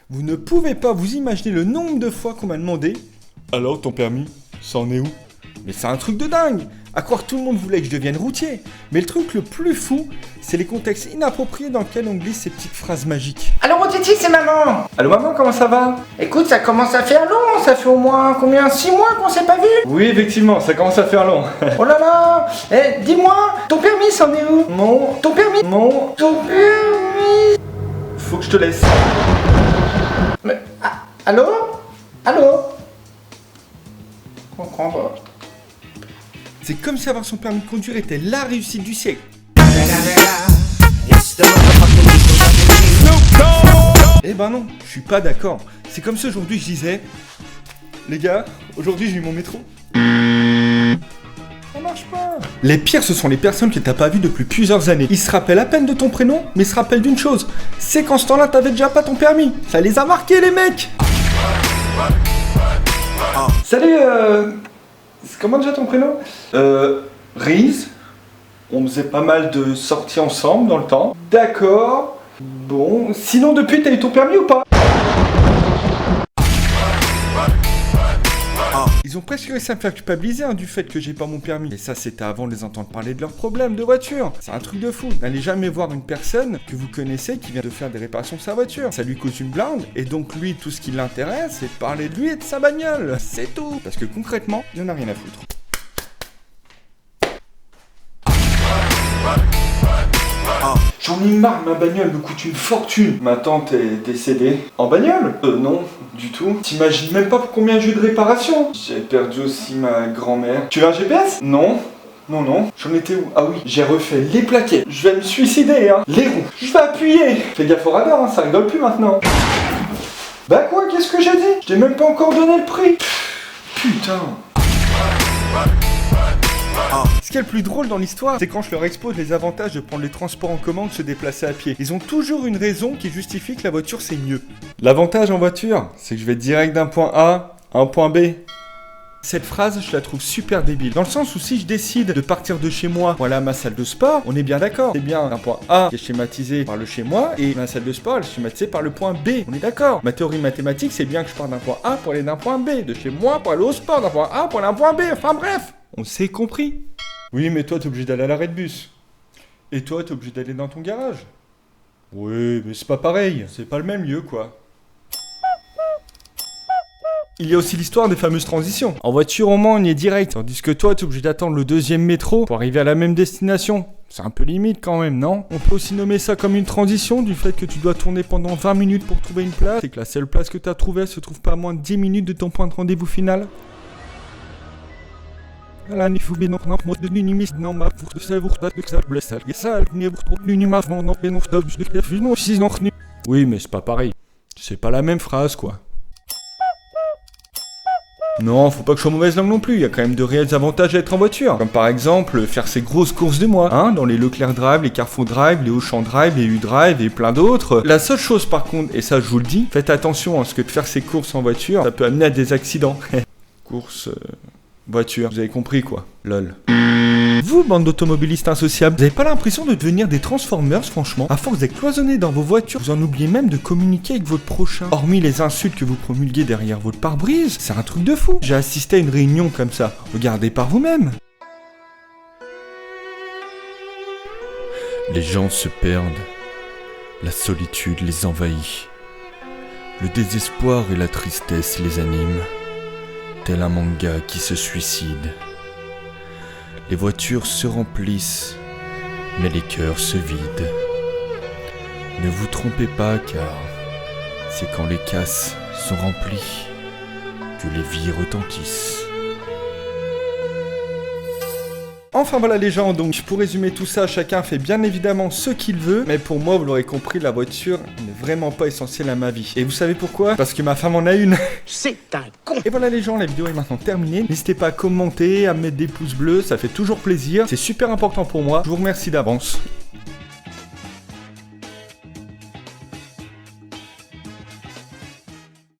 Vous ne pouvez pas vous imaginer le nombre de fois qu'on m'a demandé « Alors, ton permis, ça en est où ?» Mais c'est un truc de dingue. À croire que tout le monde voulait que je devienne routier. Mais le truc le plus fou, c'est les contextes inappropriés dans lesquels on glisse ces petites phrases magiques. Allô mon Titi, c'est maman. Allô maman, comment ça va? Écoute, ça commence à faire long, ça fait au moins combien? 6 mois qu'on s'est pas vu? Oui, effectivement, ça commence à faire long. Oh là là. Dis-moi, ton permis, c'en est où? Ton permis. Ton permis. Faut que je te laisse. Mais, allô? Je comprends pas. C'est comme si avoir son permis de conduire était la réussite du siècle. Eh ben non, je suis pas d'accord. C'est comme si aujourd'hui je disais les gars, aujourd'hui j'ai eu mon métro. Ça marche pas. Les pires, ce sont les personnes que t'as pas vues depuis plusieurs années. Ils se rappellent à peine de ton prénom, mais ils se rappellent d'une chose. C'est qu'en ce temps-là, t'avais déjà pas ton permis. Ça les a marqués, les mecs. Salut, comment déjà ton prénom? Riz. On faisait pas mal de sorties ensemble dans le temps. D'accord. Bon, sinon depuis, t'as eu ton permis ou pas? Ils ont presque réussi à me faire culpabiliser du fait que j'ai pas mon permis. Et ça, c'était avant de les entendre parler de leurs problèmes de voiture. C'est un truc de fou. N'allez jamais voir une personne que vous connaissez qui vient de faire des réparations de sa voiture. Ça lui cause une blinde. Et donc lui, tout ce qui l'intéresse, c'est de parler de lui et de sa bagnole. C'est tout. Parce que concrètement, il en a rien à foutre. J'en ai marre, ma bagnole me coûte une fortune. Ma tante est décédée. En bagnole? Non, du tout. T'imagines même pas pour combien j'ai eu de réparation. J'ai perdu aussi ma grand-mère. Tu veux un GPS? Non. Non. J'en étais où? Ah oui, j'ai refait les plaquettes. Je vais me suicider, hein. Les roues. Je vais appuyer. Fais gaffe au radar, hein, ça rigole plus maintenant. Bah quoi, qu'est-ce que j'ai dit? Je t'ai même pas encore donné le prix. Putain. Ce qui est le plus drôle dans l'histoire, c'est quand je leur expose les avantages de prendre les transports en commun ou de se déplacer à pied. Ils ont toujours une raison qui justifie que la voiture c'est mieux. L'avantage en voiture, c'est que je vais direct d'un point A à un point B. Cette phrase, je la trouve super débile. Dans le sens où si je décide de partir de chez moi pour aller à ma salle de sport, on est bien d'accord. C'est bien un point A qui est schématisé par le chez moi et ma salle de sport elle est schématisée par le point B. On est d'accord. Ma théorie mathématique, c'est bien que je pars d'un point A pour aller d'un point B. De chez moi pour aller au sport, d'un point A pour aller à un point B. Enfin bref, on s'est compris. Oui, mais toi, t'es obligé d'aller à l'arrêt de bus. Et toi, t'es obligé d'aller dans ton garage. Oui, mais c'est pas pareil. C'est pas le même lieu, quoi. Il y a aussi l'histoire des fameuses transitions. En voiture, au moins, on y est direct. Tandis que toi, t'es obligé d'attendre le deuxième métro pour arriver à la même destination. C'est un peu limite quand même, non? On peut aussi nommer ça comme une transition, du fait que tu dois tourner pendant 20 minutes pour trouver une place, et que la seule place que t'as trouvée se trouve pas à moins de 10 minutes de ton point de rendez-vous final. La ni foubi nog nog mot de numis non ma pour de savoir dat que ça blesse ça ça ni pour trop numis non non non stop de que non si non. Oui, mais c'est pas pareil. C'est pas la même phrase quoi. Non, faut pas que je sois mauvaise langue non plus, il y a quand même de réels avantages à être en voiture. Comme par exemple, faire ses grosses courses de mois, hein, dans les Leclerc Drive, les Carrefour Drive, les Auchan Drive, les U-Drive et plein d'autres. La seule chose par contre, et ça je vous le dis, faites attention à ce que de faire ses courses en voiture, ça peut amener à des accidents. Courses... voiture, vous avez compris quoi, lol. Vous, bande d'automobilistes insociables, vous avez pas l'impression de devenir des Transformers, franchement? À force d'être cloisonnés dans vos voitures, vous en oubliez même de communiquer avec votre prochain. Hormis les insultes que vous promulguez derrière votre pare-brise, c'est un truc de fou. J'ai assisté à une réunion comme ça, regardez par vous-même. Les gens se perdent, la solitude les envahit, le désespoir et la tristesse les animent. Tel un manga qui se suicide. Les voitures se remplissent, mais les cœurs se vident. Ne vous trompez pas car c'est quand les casses sont remplies que les vies retentissent. Enfin voilà les gens, donc pour résumer tout ça, chacun fait bien évidemment ce qu'il veut, mais pour moi, vous l'aurez compris, la voiture n'est vraiment pas essentielle à ma vie. Et vous savez pourquoi? Parce que ma femme en a une. C'est un con. Et voilà les gens, la vidéo est maintenant terminée. N'hésitez pas à commenter, à mettre des pouces bleus, ça fait toujours plaisir. C'est super important pour moi. Je vous remercie d'avance